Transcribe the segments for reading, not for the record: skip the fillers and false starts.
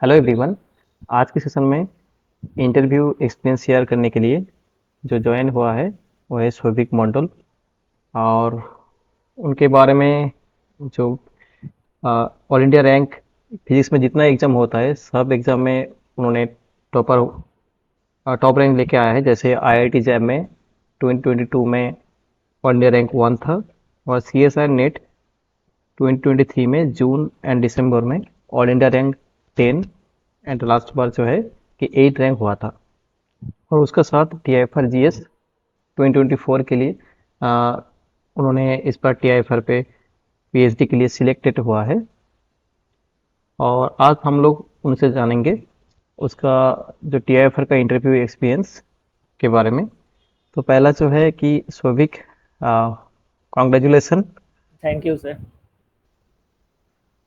Hello everyone. आज के session में इंटरव्यू एक्सपीरियंस शेयर करने के लिए जो ज्वाइन हुआ है वो है शोभिक मंडल। और उनके बारे में जो ऑल इंडिया रैंक फिजिक्स में जितना एग्ज़ाम होता है सब एग्ज़ाम में उन्होंने टॉपर टॉप रैंक लेके आया है। जैसे आईआईटी जैम में 2022 में ऑल इंडिया रैंक 1 था, और सीएसआई नेट 2023 में जून एंड दिसंबर में all India rank 10, and last बार जो है कि 8 रैंक हुआ था। और उसका साथ T I F R G S 2024 के लिए आ, उन्होंने इस बार टी आई एफ आर पे पीएचडी के लिए सिलेक्टेड हुआ है। और आज हम लोग उनसे जानेंगे उसका जो टी आई एफ आर का इंटरव्यू एक्सपीरियंस के बारे में। तो पहला जो है कि Shobhik, congratulations. Thank you sir.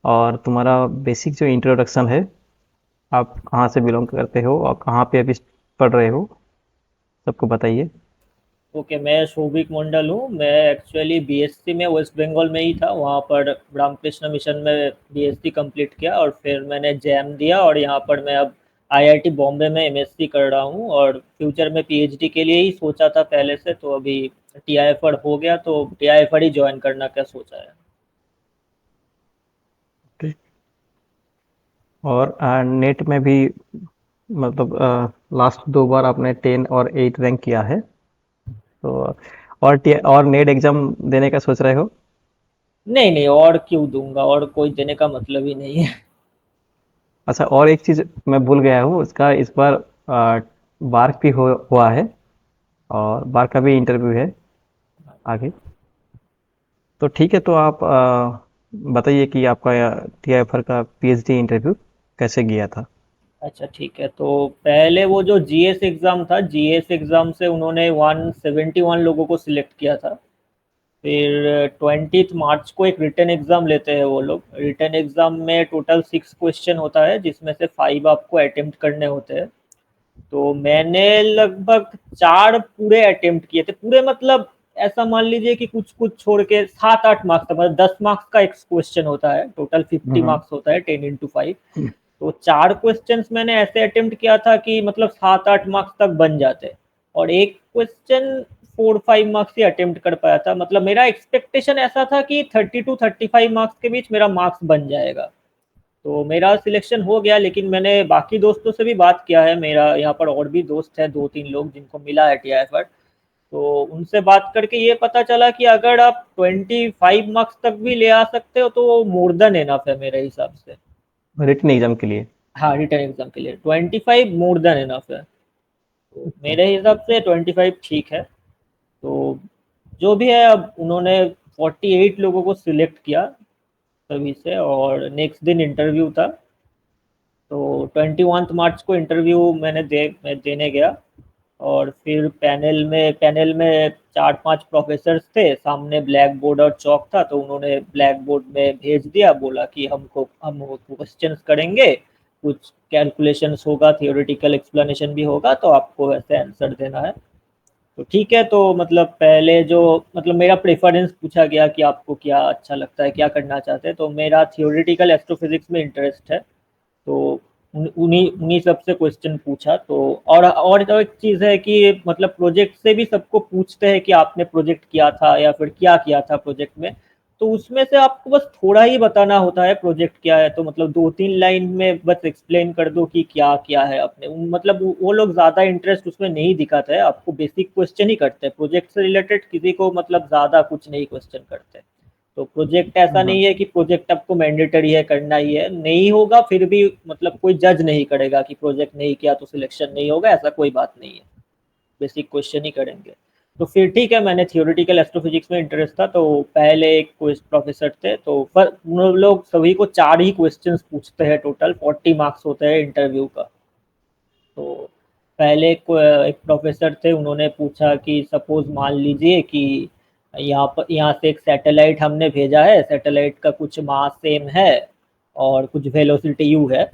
और तुम्हारा बेसिक जो इंट्रोडक्शन है, आप कहाँ से बिलोंग करते हो और कहाँ पे अभी पढ़ रहे हो, सबको बताइए। ओके, मैं शोभिक मंडल हूँ। मैं एक्चुअली बीएससी में वेस्ट बंगाल में ही था, वहाँ पर रामकृष्ण मिशन में बीएससी कंप्लीट किया और फिर मैंने जैम दिया और यहाँ पर मैं अब आईआईटी बॉम्बे में एमएससी कर रहा हूँ और फ्यूचर में पीएचडी के लिए ही सोचा था पहले से। तो अभी टीआईएफआर हो गया तो टीआईएफआर ही ज्वाइन करना क्या सोचा है। और नेट में भी मतलब लास्ट 2 बार आपने 10 और 8 रैंक किया है। तो और नेट एग्ज़ाम देने का सोच रहे हो? नहीं नहीं, और क्यों दूंगा, और कोई देने का मतलब ही नहीं है। अच्छा, और एक चीज़ मैं भूल गया हूँ, उसका इस बार बार्क भी हुआ है, और बार्क का भी इंटरव्यू है आगे। तो ठीक है, तो आप बताइए कि आपका टीआईएफआर का पीएचडी इंटरव्यू कैसे गया था? अच्छा ठीक है, तो पहले वो जो जीएस एग्ज़ाम था, जीएस एग्ज़ाम से उन्होंने 171 लोगों को सिलेक्ट किया था। फिर 20 मार्च को एक रिटन एग्ज़ाम लेते हैं वो लोग। रिटन एग्ज़ाम में टोटल 6 क्वेश्चन होता है जिसमें से 5 आपको अटेम्प्ट करने होते हैं। तो मैंने लगभग 4 पूरे अटेम्प्ट किए थे। पूरे मतलब ऐसा मान लीजिए कि कुछ कुछ छोड़ के 7-8 मार्क्स था, मतलब 10 मार्क्स का एक क्वेश्चन होता है, टोटल 50 हम्म। मार्क्स होता है 10 into 5। तो 4 क्वेश्चंस मैंने ऐसे अटेम्प्ट किया था कि मतलब 7-8 मार्क्स तक बन जाते, और एक क्वेश्चन 4-5 मार्क्स ही अटेम्प्ट कर पाया था। मतलब मेरा एक्सपेक्टेशन ऐसा था कि 30 to 35 मार्क्स के बीच मेरा मार्क्स बन जाएगा। तो मेरा सिलेक्शन हो गया, लेकिन मैंने बाकी दोस्तों से भी बात किया है। मेरा यहाँ पर और भी दोस्त है 2-3 लोग जिनको मिला है टीआईएफआर। तो उनसे बात करके ये पता चला कि अगर आप 25 मार्क्स तक भी ले आ सकते हो तो वो मोर देन एनफ है मेरे हिसाब से। रिटन एग्ज़ाम के लिए? हाँ, रिटर्न एग्जाम के लिए 25 मोर देन इनफ है। तो मेरे हिसाब से 25 ठीक है। तो जो भी है, अब उन्होंने 48 लोगों को सिलेक्ट किया सभी से, और नेक्स्ट दिन इंटरव्यू था। तो 21 मार्च को इंटरव्यू मैं देने गया। और फिर पैनल में 4-5 प्रोफेसर्स थे, सामने ब्लैक बोर्ड और चौक था। तो उन्होंने ब्लैक बोर्ड में भेज दिया, बोला कि हम क्वेश्चंस करेंगे, कुछ कैलकुलेशंस होगा, थियोरेटिकल एक्सप्लेनेशन भी होगा, तो आपको ऐसे आंसर देना है। तो ठीक है, तो मतलब पहले जो मतलब मेरा प्रेफरेंस पूछा गया कि आपको क्या अच्छा लगता है, क्या करना चाहते हैं। तो मेरा थियोरेटिकल एस्ट्रोफिजिक्स में इंटरेस्ट है। तो उन्हीं उन्हीं सबसे क्वेश्चन पूछा। तो और तो एक चीज़ है कि मतलब प्रोजेक्ट से भी सबको पूछते हैं कि आपने प्रोजेक्ट किया था या फिर क्या किया था प्रोजेक्ट में। तो उसमें से आपको बस थोड़ा ही बताना होता है प्रोजेक्ट क्या है। तो मतलब 2-3 लाइन में बस एक्सप्लेन कर दो कि क्या क्या है आपने। मतलब वो लोग ज़्यादा इंटरेस्ट उसमें नहीं दिखाते हैं, आपको बेसिक क्वेश्चन ही करते हैं प्रोजेक्ट से रिलेटेड, किसी को मतलब ज़्यादा कुछ नहीं क्वेश्चन करते। तो प्रोजेक्ट ऐसा हम्म। नहीं है कि प्रोजेक्ट आपको मैंडेटरी है, करना ही है, नहीं होगा फिर भी मतलब कोई जज नहीं करेगा कि प्रोजेक्ट नहीं किया तो सिलेक्शन नहीं होगा, ऐसा कोई बात नहीं है। बेसिक क्वेश्चन ही करेंगे। तो फिर ठीक है, मैंने थियोरेटिकल एस्ट्रोफिजिक्स में इंटरेस्ट था। तो पहले एक क्विज प्रोफेसर थे, तो पर उन लोग सभी को 4 ही क्वेश्चंस पूछते हैं, टोटल 40 मार्क्स होते हैं इंटरव्यू का। तो पहले एक प्रोफेसर थे, उन्होंने पूछा कि सपोज मान लीजिए कि यहाँ से एक सैटेलाइट हमने भेजा है, सैटेलाइट का कुछ मास सेम है और कुछ वेलोसिटी यू है,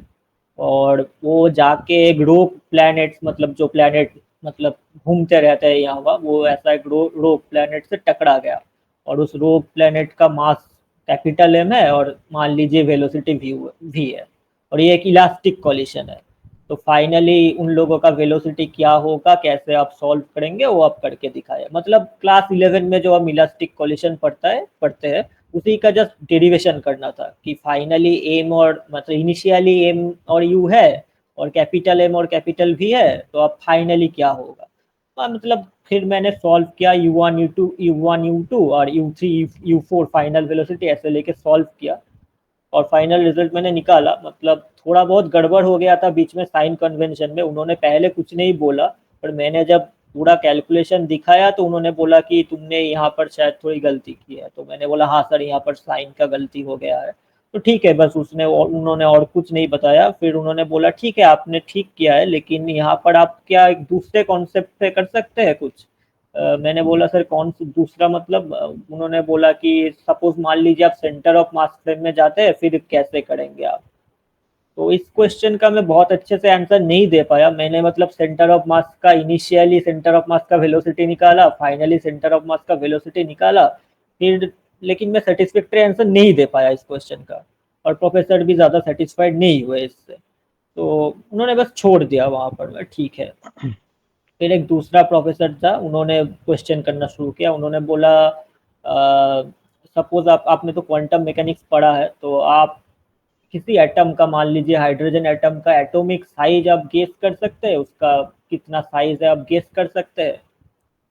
और वो जाके एक रोक प्लैनेट, मतलब जो प्लैनेट मतलब घूमते रहते हैं यहाँ वहाँ, वो ऐसा एक रोक प्लैनेट से टकरा गया। और उस रोक प्लैनेट का मास कैपिटल एम है और मान लीजिए वेलोसिटी वी है। और ये एक इलास्टिक कॉलिशन है। तो फाइनली उन लोगों का वेलोसिटी क्या होगा, कैसे आप सॉल्व करेंगे, वो आप करके दिखाए। मतलब क्लास 11 में जो हम इलास्टिक कॉलिशन पढ़ते हैं उसी का जस्ट डेरिवेशन करना था कि फाइनली एम और मतलब इनिशियली एम और यू है और कैपिटल एम और कैपिटल भी है, तो अब फाइनली क्या होगा। मतलब फिर मैंने सॉल्व किया u1 u2 और u3 u4 फाइनल वेलोसिटी ऐसे लेके सॉल्व किया और फाइनल रिजल्ट मैंने निकाला। मतलब थोड़ा बहुत गड़बड़ हो गया था बीच में साइन कन्वेंशन में, उन्होंने पहले कुछ नहीं बोला, पर मैंने जब पूरा कैलकुलेशन दिखाया तो उन्होंने बोला कि तुमने यहाँ पर शायद थोड़ी गलती की है। तो मैंने बोला हाँ सर, यहाँ पर साइन का गलती हो गया है। तो ठीक है, बस उन्होंने और कुछ नहीं बताया। फिर उन्होंने बोला ठीक है आपने ठीक किया है, लेकिन यहाँ पर आप क्या एक दूसरे कॉन्सेप्ट पे कर सकते हैं कुछ। मैंने बोला सर कौन सा दूसरा मतलब। उन्होंने बोला कि सपोज मान लीजिए आप सेंटर ऑफ मास फ्रेम में जाते हैं, फिर कैसे करेंगे आप। तो इस क्वेश्चन का मैं बहुत अच्छे से आंसर नहीं दे पाया। मैंने मतलब सेंटर ऑफ मास का इनिशियली सेंटर ऑफ मास का वेलोसिटी निकाला, फाइनली सेंटर ऑफ मास का वेलोसिटी निकाला, फिर लेकिन मैं सेटिस्फैक्टरी आंसर नहीं दे पाया इस क्वेश्चन का, और प्रोफेसर भी ज़्यादा सेटिस्फाइड नहीं हुए इससे। तो उन्होंने बस छोड़ दिया वहाँ पर, मैं ठीक है। फिर एक दूसरा प्रोफेसर था, उन्होंने क्वेश्चन करना शुरू किया। उन्होंने बोला सपोज आपने तो क्वांटम मैकेनिक्स पढ़ा है, तो आप किसी एटम का, मान लीजिए हाइड्रोजन एटम का एटॉमिक साइज आप गेस कर सकते हैं, उसका कितना साइज है आप गेस कर सकते हैं।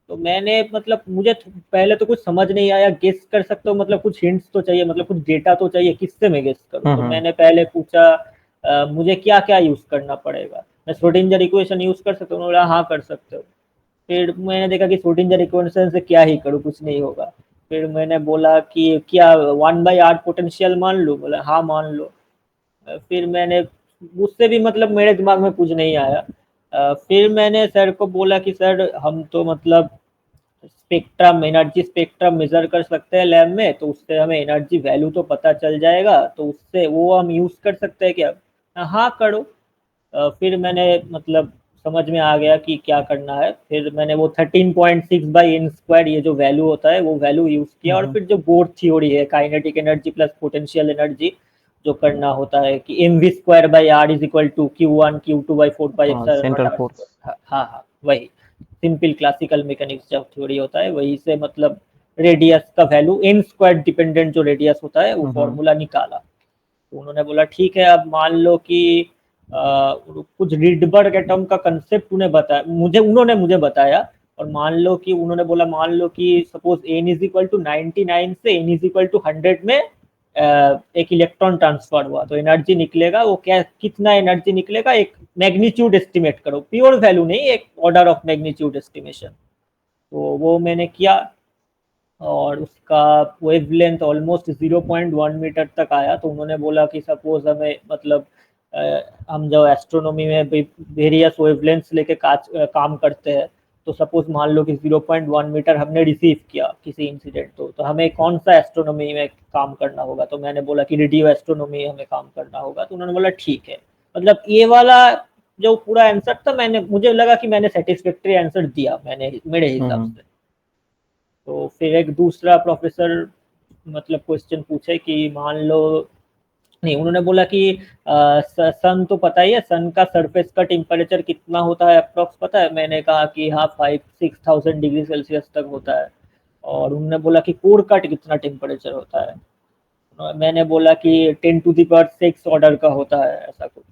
तो मैंने मतलब मुझे पहले तो कुछ समझ नहीं आया, गेस कर सकते हो मतलब कुछ हिंट्स तो चाहिए, मतलब कुछ डेटा तो चाहिए, किससे मैं गेस करूँ। तो मैंने पहले पूछा मुझे क्या क्या यूज़ करना पड़ेगा, मैं श्रोडिंगर इक्वेशन यूज़ कर सकता हूँ। उन्होंने बोला हाँ कर सकते हो। फिर मैंने देखा कि श्रोडिंगर इक्वेशन से क्या ही करूँ, कुछ नहीं होगा। फिर मैंने बोला कि क्या 1/r पोटेंशियल मान लूँ, बोला हाँ मान लो। फिर मैंने उससे भी मतलब मेरे दिमाग में कुछ नहीं आया। फिर मैंने सर को बोला कि सर हम तो मतलब स्पेक्ट्रम एनर्जी स्पेक्ट्रम मेजर कर सकते हैं लैब में, तो उससे हमें एनर्जी वैल्यू तो पता चल जाएगा, तो उससे वो हम यूज़ कर सकते हैं क्या। हाँ करो। फिर मैंने मतलब समझ में आ गया कि क्या करना है। फिर मैंने वो 13.6/n² ये जो वैल्यू होता है वो वैल्यू यूज़ किया, और फिर जो बोर्ड थ्योरी है kinetic energy plus potential energy जो करना होता है कि mv²/r is equal to q1 q2/4 force. हाँ हाँ वही सिंपल क्लासिकल मैकेनिक्स जब थ्योरी होता है वही से मतलब रेडियस का वैल्यू n² डिपेंडेंट जो रेडियस होता है वो फॉर्मूला निकाला। तो उन्होंने बोला ठीक है, अब मान लो कि कुछ रिडबर्ग एटम का कंसेप्ट उन्हें बताया, उन्होंने मुझे बताया। और मान लो कि उन्होंने बोला मान लो कि suppose n is equal to 99 से n इज इक्वल टू 100 में एक इलेक्ट्रॉन ट्रांसफर हुआ, तो एनर्जी निकलेगा वो क्या, कितना एनर्जी निकलेगा, एक मैग्नीट्यूड एस्टिमेट करो, प्योर वैल्यू नहीं, एक ऑर्डर ऑफ मैग्नीट्यूड एस्टिमेशन। तो वो मैंने किया और उसका वेवलेंथ ऑलमोस्ट 0.1 मीटर तक आया। तो उन्होंने बोला कि सपोज हमें मतलब हम जो एस्ट्रोनॉमी में वेरियस वेवलेंथ्स लेके काम करते हैं, तो सपोज मान लो कि 0.1 मीटर हमने रिसीव किया किसी इंसिडेंट, तो हमें कौन सा एस्ट्रोनॉमी में काम करना होगा। तो मैंने बोला कि रेडियो एस्ट्रोनॉमी हमें काम करना होगा। तो उन्होंने बोला ठीक है। मतलब ये वाला जो पूरा आंसर था, मुझे लगा कि मैंने सेटिस्फैक्टरी आंसर दिया मैंने मेरे हिसाब से। तो फिर एक दूसरा प्रोफेसर मतलब क्वेश्चन पूछे कि मान लो, नहीं उन्होंने बोला कि सन तो पता ही है, सन का सरफेस का टेम्परेचर कितना होता है अप्रॉक्स पता है। मैंने कहा कि हाँ 5-6,000 डिग्री सेल्सियस तक होता है। और उन्होंने बोला कि कोर का कितना टेम्परेचर होता है। मैंने बोला कि 10⁻⁶ ऑर्डर का होता है ऐसा कुछ।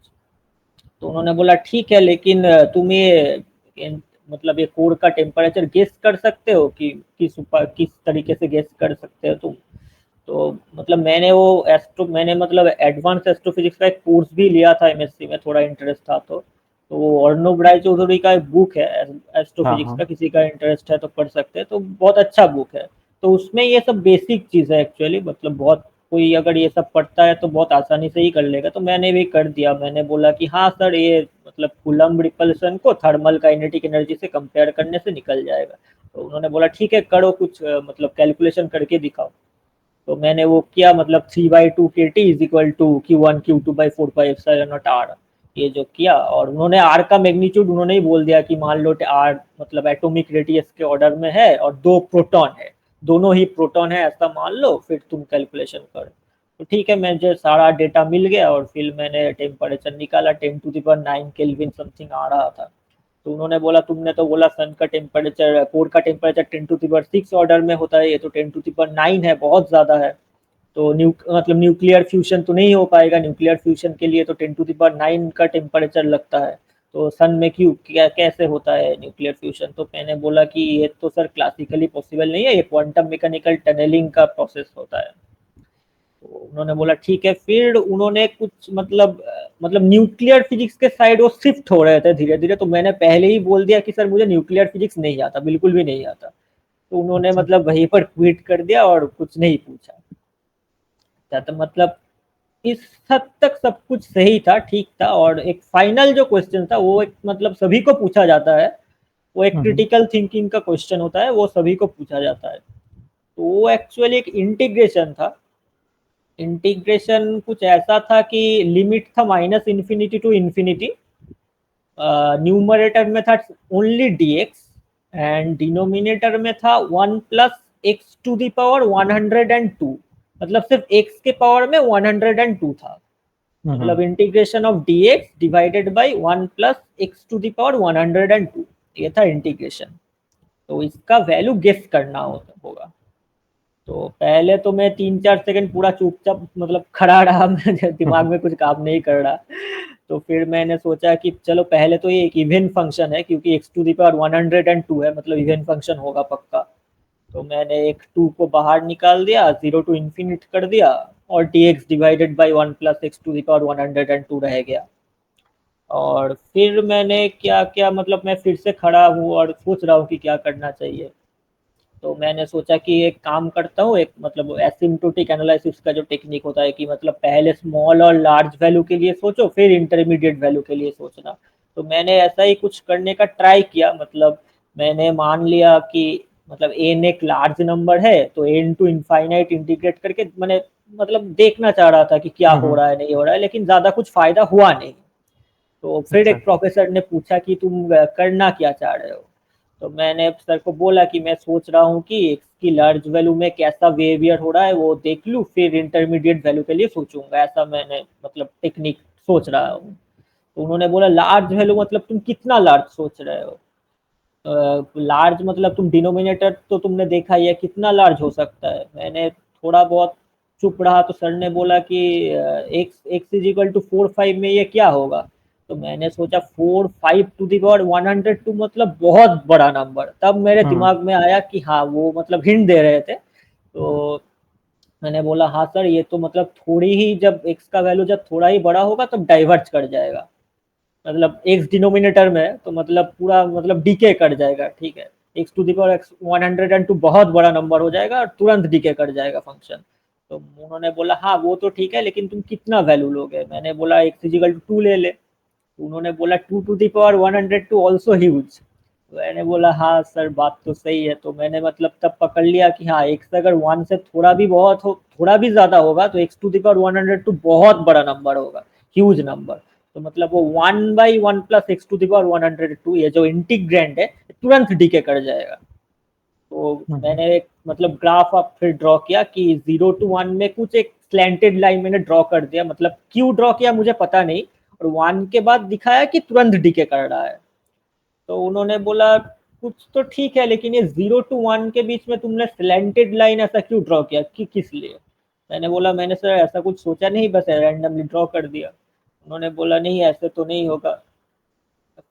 तो उन्होंने बोला ठीक है, लेकिन तुम मतलब ये कोर का टेम्परेचर गेस कर सकते हो कि किस तरीके से गेस कर सकते हो तुम। तो मतलब मैंने मतलब एडवांस एस्ट्रोफिजिक्स का एक कोर्स भी लिया था एमएससी में, थोड़ा इंटरेस्ट था। तो वो अर्णव राय चौधरी का एक बुक है एस्ट्रोफिजिक्स का, किसी का इंटरेस्ट है तो पढ़ सकते हैं, तो बहुत अच्छा बुक है। तो उसमें ये सब बेसिक चीज़ है एक्चुअली, मतलब बहुत कोई अगर ये सब पढ़ता है तो बहुत आसानी से ही कर लेगा। तो मैंने भी कर दिया। मैंने बोला कि हाँ सर ये मतलब कूलम्ब रिपल्सन को थर्मल काइनेटिक एनर्जी से कंपेयर करने से निकल जाएगा। तो उन्होंने बोला ठीक है करो कुछ मतलब कैलकुलेशन करके दिखाओ। तो मैंने वो किया, मतलब 3/2 kT is equal to Q1 Q2/4πε0r ये जो किया। और उन्होंने आर का मैग्नीट्यूड उन्होंने ही बोल दिया कि मान लो आर मतलब एटॉमिक रेडियस के ऑर्डर में है और 2 प्रोटॉन है, दोनों ही प्रोटॉन है ऐसा मान लो, फिर तुम कैलकुलेशन करो। तो ठीक है, मुझे सारा डेटा मिल गया और फिर मैंने टेम्परेचर निकाला, 10⁹ केल्विन समथिंग आ रहा था। तो उन्होंने बोला तुमने तो बोला सन का टेम्परेचर, कोर का टेम्परेचर 10⁶ ऑर्डर में होता है, ये तो 10⁹ है, बहुत ज़्यादा है। तो मतलब न्यूक्लियर फ्यूजन तो नहीं हो पाएगा, न्यूक्लियर फ्यूजन के लिए तो 10⁹ का टेम्परेचर लगता है। तो सन में क्यों, क्या कैसे होता है न्यूक्लियर फ्यूजन? तो मैंने बोला कि ये तो सर क्लासिकली पॉसिबल नहीं है, ये क्वांटम मैकेनिकल टनलिंग का प्रोसेस होता है। तो उन्होंने बोला ठीक है। फिर उन्होंने कुछ मतलब न्यूक्लियर फिजिक्स के साइड वो शिफ्ट हो रहे थे धीरे धीरे। तो मैंने पहले ही बोल दिया कि सर मुझे न्यूक्लियर फिजिक्स नहीं आता, बिल्कुल भी नहीं आता। तो उन्होंने अच्छा। मतलब वहीं पर क्विट कर दिया और कुछ नहीं पूछा। तो मतलब इस हद तक सब कुछ सही था, ठीक था। और एक फाइनल जो क्वेश्चन था वो एक मतलब सभी को पूछा जाता है, वो एक हम्म। क्रिटिकल थिंकिंग का क्वेश्चन होता है, वो सभी को पूछा जाता है। तो वो एक्चुअली एक इंटीग्रेशन था। इंटीग्रेशन कुछ ऐसा था कि लिमिट था -∞ टू इन्फिनिटी। न्यूमरेटर में था ओनली dx एंड डिनोमिनेटर में था 1 plus x to the power 102। मतलब सिर्फ x के पावर में 102 था। हम्म। मतलब integration of dx divided by 1 plus x to the power 102, ये था इंटीग्रेशन। तो इसका वैल्यू गेस करना होगा। तो पहले तो मैं 3-4 सेकंड पूरा चुपचाप मतलब खड़ा रहा, मेरे दिमाग में कुछ काम नहीं कर रहा। तो फिर मैंने सोचा कि चलो पहले तो ये एक इवन फंक्शन है, क्योंकि एक्स टू दी पावर 102 है, मतलब इवन फंक्शन होगा पक्का। तो मैंने एक 2 को बाहर निकाल दिया, 0 टू इन्फिनिट कर दिया, और d x divided by 1 plus x to the power 102 रह गया। और फिर मैंने क्या क्या मतलब मैं फिर से खड़ा हूँ और सोच रहा हूँ कि क्या करना चाहिए। तो मैंने सोचा कि एक काम करता हूँ, एक मतलब एसिम्प्टोटिक एनालिसिस का जो टेक्निक होता है कि मतलब पहले स्मॉल और लार्ज वैल्यू के लिए सोचो, फिर इंटरमीडिएट वैल्यू के लिए सोचना। तो मैंने ऐसा ही कुछ करने का ट्राई किया। मतलब मैंने मान लिया कि मतलब एन एक लार्ज नंबर है, तो एन टू इनफाइनाइट इंटीग्रेट करके मैंने मतलब देखना चाह रहा था कि क्या हो हम्म। रहा है, नहीं हो रहा है, लेकिन ज़्यादा कुछ फ़ायदा हुआ नहीं। तो फिर अच्छा। एक प्रोफेसर ने पूछा कि तुम करना क्या चाह रहे हो? तो मैंने सर को बोला कि मैं सोच रहा हूँ कि एक्स की लार्ज वैल्यू में कैसा बिहेवियर हो रहा है वो देख लूँ, फिर इंटरमीडिएट वैल्यू के लिए सोचूंगा। ऐसा मैंने मतलब टेक्निक सोच रहा हूँ। तो उन्होंने बोला लार्ज वैल्यू मतलब तुम कितना लार्ज सोच रहे हो? लार्ज मतलब तुम डिनोमिनेटर तो तुमने देखा ही है, कितना लार्ज हो सकता है? मैंने थोड़ा बहुत चुप रहा। तो सर ने बोला कि x x is equal to 4 5 में ये क्या होगा? तो मैंने सोचा 4 5 टू दी पावर 102 मतलब बहुत बड़ा नंबर। तब मेरे हम्म। दिमाग में आया कि हाँ, वो मतलब हिंट दे रहे थे। तो मैंने बोला हाँ सर, ये तो मतलब थोड़ी ही, जब एक्स का वैल्यू जब थोड़ा ही बड़ा होगा तब डाइवर्ज कर जाएगा। मतलब एक्स डिनोमिनेटर में है तो मतलब पूरा मतलब डीके कर जाएगा, ठीक है। एक्स टू दावर एक्स 102 बहुत बड़ा नंबर हो जाएगा और तुरंत डीके कर जाएगा फंक्शन। तो उन्होंने बोला हाँ वो तो ठीक है, लेकिन तुम कितना वैल्यू लोगे? मैंने बोला एक्स इजिकल टू 2 ले ले। तो उन्होंने बोला 2 to the power 102 also huge. तो मैंने बोला हाँ सर, बात तो सही है। तो मैंने मतलब तब पकड़ लिया कि हाँ, एक्स अगर 1 से थोड़ा भी बहुत हो, थोड़ा भी ज़्यादा होगा तो एक्स टू दी पावर 102 बहुत बड़ा नंबर होगा, ह्यूज नंबर। तो मतलब वो 1/1 plus x to the power 102, ये जो इंटीग्रेंड है, तुरंत डीके कर जाएगा। तो हम्म। मैंने एक मतलब ग्राफ अब फिर ड्रॉ किया कि 0 to 1 में कुछ एक स्लैंटेड लाइन मैंने ड्रॉ कर दिया। मतलब क्यों ड्रॉ किया मुझे पता नहीं। और 1 के बाद दिखाया कि तुरंत डीके कर रहा है। तो उन्होंने बोला कुछ तो ठीक है, लेकिन ये 0 to 1 के बीच में तुमने स्लैंटेड लाइन ऐसा क्यों ड्रॉ किया, कि किस लिए? मैंने बोला मैंने सर ऐसा कुछ सोचा नहीं, बस रैंडमली ड्रॉ कर दिया। उन्होंने बोला नहीं, ऐसे तो नहीं होगा।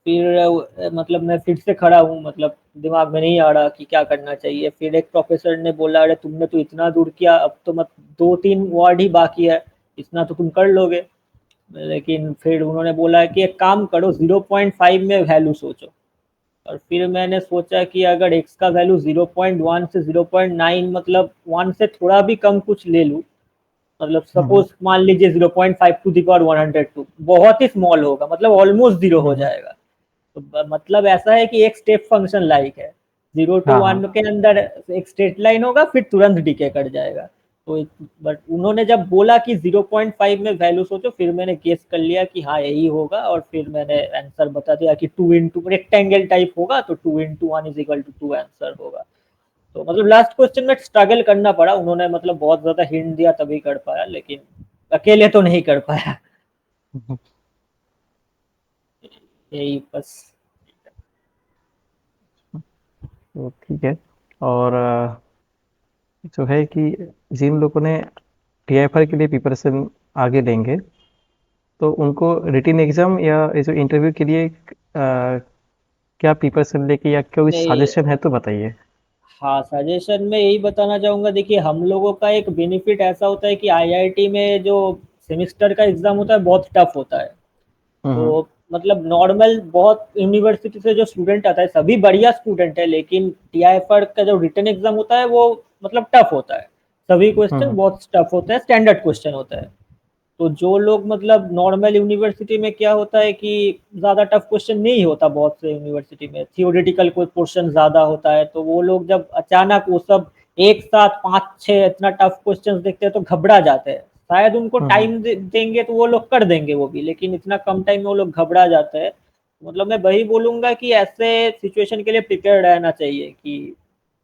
फिर मतलब मैं फिर से खड़ा हूँ, मतलब दिमाग में नहीं आ रहा कि क्या करना चाहिए। फिर एक प्रोफेसर ने बोला अरे तुमने तो इतना दूर किया, अब तो मत 2-3 वर्ड ही बाकी है, इतना तो तुम कर लोगे। लेकिन फिर उन्होंने बोला कि एक काम करो, 0.5 में वैल्यू सोचो। और फिर मैंने सोचा कि अगर एक्स का वैल्यू 0.1 से 0.9 मतलब 1 से थोड़ा भी कम कुछ ले लूँ, मतलब हम्म। सपोज मान लीजिए 0.5 टू दी पावर 102, बहुत ही स्मॉल होगा, मतलब ऑलमोस्ट जीरो हो हम्म। जाएगा। तो मतलब ऐसा है कि एक स्टेप फंक्शन लाइक है। 0 to 1 हाँ। के अंदर एक स्ट्रेट लाइन होगा, फिर तुरंत डीके कर जाएगा। तो बट उन्होंने जब बोला कि 0.5 में वैल्यू सोचो, फिर मैंने गेस कर लिया कि हाँ यही होगा। और फिर मैंने आंसर बता दिया कि 2 इंटू रेक्टेंगल टाइप होगा, तो 2 into 1 is equal to 2 answer होगा। तो मतलब लास्ट क्वेश्चन में स्ट्रगल करना पड़ा, उन्होंने मतलब बहुत ज़्यादा हिंट दिया तभी कर पाया, लेकिन अकेले तो नहीं कर पाया। यही बस। तो ठीक है। और जो है कि जिन लोगों ने टीआईएफआर के लिए प्रिपरेशन आगे लेंगे, तो उनको रिटन एग्जाम या ये जो इंटरव्यू के लिए क्या प्रिपरेशन लेके या कोई नहीं, सजेशन है तो बताइए। हाँ, सजेशन में यही बताना चाहूँगा, देखिए हम लोगों का एक बेनिफिट ऐसा होता है कि आईआईटी में जो सेमेस्टर का एग्ज़ाम होता है बहुत टफ होता है। हम्म। तो मतलब नॉर्मल बहुत यूनिवर्सिटी से जो स्टूडेंट आता है सभी बढ़िया स्टूडेंट है, लेकिन टीआईएफआर का जो रिटन एग्ज़ाम होता है वो मतलब टफ होता है। सभी क्वेश्चन हम्म। बहुत टफ होते हैं, स्टैंडर्ड क्वेश्चन होता है। तो जो लोग मतलब नॉर्मल यूनिवर्सिटी में क्या होता है कि ज़्यादा टफ क्वेश्चन नहीं होता, बहुत से यूनिवर्सिटी में थियोरेटिकल कोई पोर्शन ज़्यादा होता है, तो वो लोग जब अचानक वो सब एक साथ 5-6 इतना टफ क्वेश्चन देखते हैं तो घबरा जाते हैं। शायद उनको हम्म। टाइम देंगे तो वो लोग कर देंगे वो भी, लेकिन इतना कम टाइम में वो लोग घबरा जाते हैं। मतलब मैं वही बोलूँगा कि ऐसे सिचुएशन के लिए प्रिपेयर रहना चाहिए कि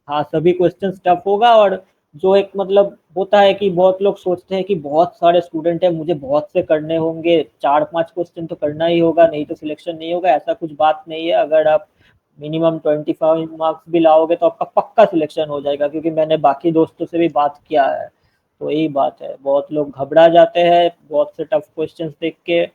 हाँ, सभी क्वेश्चंस टफ होगा। और जो एक मतलब होता है कि बहुत लोग सोचते हैं कि बहुत सारे स्टूडेंट हैं, मुझे बहुत से करने होंगे, 4-5 क्वेश्चन तो करना ही होगा, नहीं तो सिलेक्शन नहीं होगा, ऐसा कुछ बात नहीं है। अगर आप मिनिमम 25 मार्क्स भी लाओगे तो आपका पक्का सिलेक्शन हो जाएगा, क्योंकि मैंने बाकी दोस्तों से भी बात किया है, तो यही बात है। बहुत लोग घबरा जाते हैं बहुत से टफ क्वेश्चंस देख के।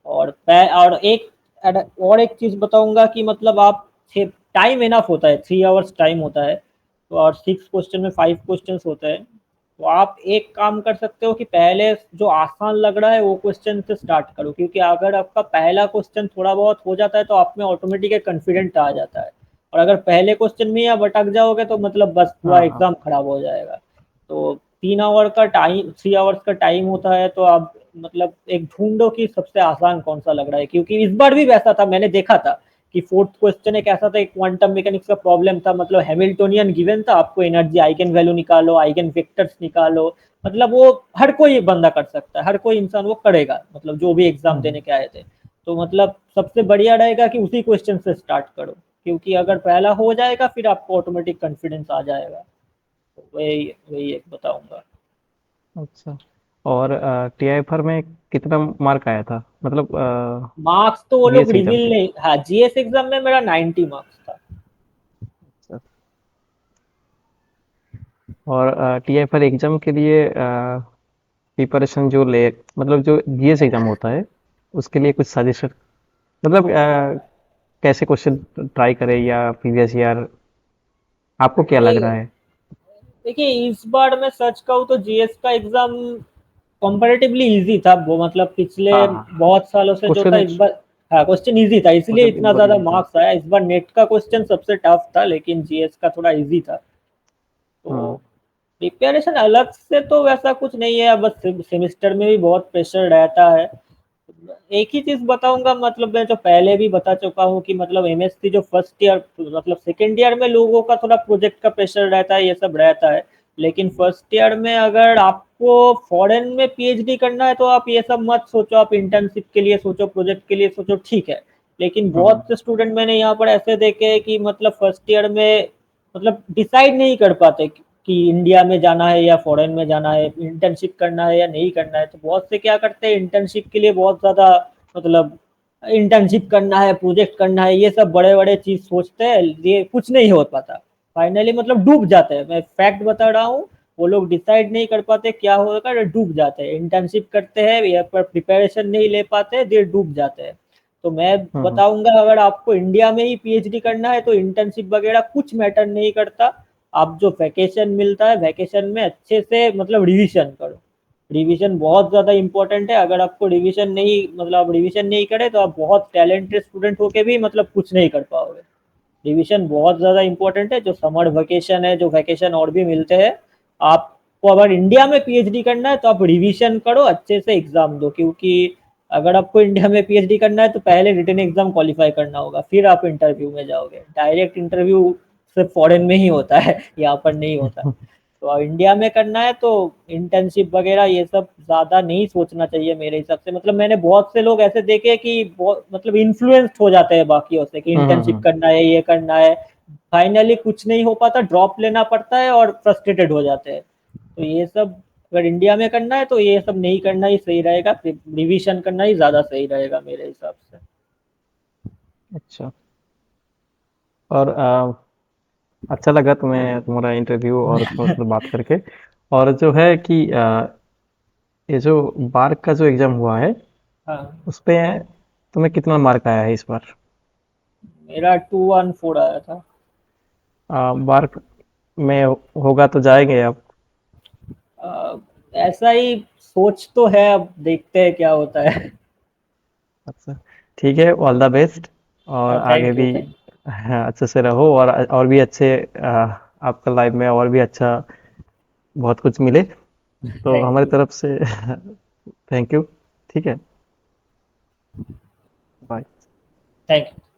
और मैं और एक चीज़ बताऊँगा कि मतलब आप टाइम इनफ होता है, 3 आवर्स टाइम होता है। तो और 6 क्वेश्चन में 5 क्वेश्चंस होते हैं। तो आप एक काम कर सकते हो कि पहले जो आसान लग रहा है वो क्वेश्चन से स्टार्ट करो, क्योंकि अगर आपका पहला क्वेश्चन थोड़ा बहुत हो जाता है तो आप में ऑटोमेटिक एक कॉन्फिडेंट आ जाता है। और अगर पहले क्वेश्चन में आप अटक जाओगे तो मतलब बस पूरा हाँ, हाँ। एग्ज़ाम खराब हो जाएगा। तो 3 आवर का टाइम 3 आवर्स का टाइम होता है, तो आप मतलब एक ढूँढो कि सबसे आसान कौन-सा लग रहा है, क्योंकि इस बार भी वैसा था, मैंने देखा था कि फोर्थ क्वेश्चन एक ऐसा था, एक क्वांटम मैकेनिक्स का प्रॉब्लम था, मतलब हैमिल्टोनियन गिवन था, आपको एनर्जी आइगन वैल्यू निकालो, आइगन वेक्टर्स निकालो। मतलब वो हर कोई बंदा कर सकता है, हर कोई इंसान वो करेगा, मतलब जो भी एग्जाम देने हम्म। के आए थे। तो मतलब सबसे बढ़िया रहेगा कि उसी क्वेश्चन से स्टार्ट करो, क्योंकि अगर पहला हो जाएगा फिर आपको ऑटोमेटिक कॉन्फिडेंस आ जाएगा। तो वही वही एक बताऊंगा। अच्छा। और टीआईएफआर में कितना मार्क आया था, मतलब मार्क्स तो वो लोग जीएस एग्जाम रिवील के। नहीं, हाँ, जीएस एग्जाम में मेरा 90 मार्क्स था। अच्छा। और टीआईएफआर एग्जाम के लिए प्रिपरेशन जो ले, मतलब जो जीएस एग्जाम होता है उसके लिए कुछ सजेशन, मतलब कैसे क्वेश्चन ट्राई करें या प्रीवियस ईयर, आपको क्या लग रहा नहीं, है। देखिए इस बार मैं सच कहूँ तो जीएस का एग्जाम कंपैरेटिवली इजी था, वो मतलब पिछले हाँ, हाँ। बहुत सालों से जो था क्वेश्चन इस बार। हाँ, क्वेश्चन इजी था इसलिए क्वेश्चन इतना पेपर ज्यादा इजी था। मार्क्स आया। इस बार नेट का क्वेश्चन सबसे टफ था, लेकिन जीएस का थोड़ा इजी था। तो हाँ। प्रिपरेशन अलग से तो वैसा कुछ नहीं है, बस सेमेस्टर में भी बहुत प्रेशर रहता है। एक ही चीज बताऊंगा, मतलब मैं जो पहले भी बता चुका हूँ कि मतलब एमएससी जो फर्स्ट ईयर मतलब सेकेंड ईयर में लोगों का थोड़ा प्रोजेक्ट का प्रेशर रहता है, ये सब रहता है। लेकिन फर्स्ट ईयर में अगर आपको फॉरेन में पीएचडी करना है तो आप ये सब मत सोचो, आप इंटर्नशिप के लिए सोचो, प्रोजेक्ट के लिए सोचो, ठीक है। लेकिन हम्म। बहुत से स्टूडेंट मैंने यहाँ पर ऐसे देखे हैं कि मतलब फर्स्ट ईयर में मतलब डिसाइड नहीं कर पाते कि इंडिया में जाना है या फॉरेन में जाना है, इंटर्नशिप करना है या नहीं करना है। तो बहुत से क्या करते हैं, इंटर्नशिप के लिए बहुत ज़्यादा मतलब इंटर्नशिप करना है, प्रोजेक्ट करना है, ये सब बड़े बड़े चीज़ सोचते हैं, ये कुछ नहीं हो पाता। फाइनली मतलब डूब जाते हैं, मैं फैक्ट बता रहा हूँ। वो लोग डिसाइड नहीं कर पाते क्या होगा, डूब जाते हैं, इंटर्नशिप करते हैं या पर प्रिपरेशन नहीं ले पाते, देर डूब जाते हैं। तो मैं हम्म। बताऊंगा अगर आपको इंडिया में ही पीएचडी करना है तो इंटर्नशिप वगैरह कुछ मैटर नहीं करता। आप जो वैकेशन मिलता है वैकेशन में अच्छे से मतलब रिवीजन करो। रिवीजन बहुत ज़्यादा इंपॉर्टेंट है, अगर आपको रिवीजन नहीं मतलब आप रिवीजन नहीं करें तो आप बहुत टैलेंटेड स्टूडेंट होके भी मतलब कुछ नहीं कर पाओगे। रिवीजन बहुत ज़्यादा इंपॉर्टेंट है, जो समर वेकेशन है, जो वैकेशन और भी मिलते हैं, आपको अगर इंडिया में पीएचडी करना है तो आप रिवीजन करो, अच्छे से एग्जाम दो, क्योंकि अगर आपको इंडिया में पीएचडी करना है तो पहले रिटन एग्जाम क्वालिफाई करना होगा, फिर आप इंटरव्यू में जाओगे। डायरेक्ट इंटरव्यू सिर्फ फॉरेन में ही होता है, यहाँ पर नहीं होता। हम्म। तो अब इंडिया में करना है तो इंटर्नशिप वगैरह ये सब ज़्यादा नहीं सोचना चाहिए मेरे हिसाब से। मतलब मैंने बहुत से लोग ऐसे देखे कि बहुत मतलब इन्फ्लुएंस्ड हो जाते हैं बाकियों से कि हम्म। इंटर्नशिप करना है, ये करना है, फाइनली कुछ नहीं हो पाता, ड्रॉप लेना पड़ता है और फ्रस्ट्रेटेड हो जाते हैं। तो ये सब अगर इंडिया में करना है तो ये सब नहीं करना ही सही रहेगा, रिविजन करना ही ज़्यादा सही रहेगा मेरे हिसाब से। अच्छा। और अच्छा लगा तुम्हें तुम्हारा इंटरव्यू और तुमसे बात करके। और जो है कि ये जो बार का जो एग्जाम हुआ है हाँ, उस पे तुम्हें कितना मार्क आया है इस बार? मेरा 214 आया था। बार में होगा तो जाएंगे आप? अ, ऐसा ही सोच तो है, अब देखते हैं क्या होता है। अच्छा, ठीक है, ऑल द बेस्ट। और आगे थैंक यू, भी थैंक हाँ, अच्छे से रहो और भी अच्छे आपका लाइफ में और भी अच्छा बहुत कुछ मिले। तो थैंक हमारी यू, तरफ से थैंक यू। ठीक है, बाय। Thank you.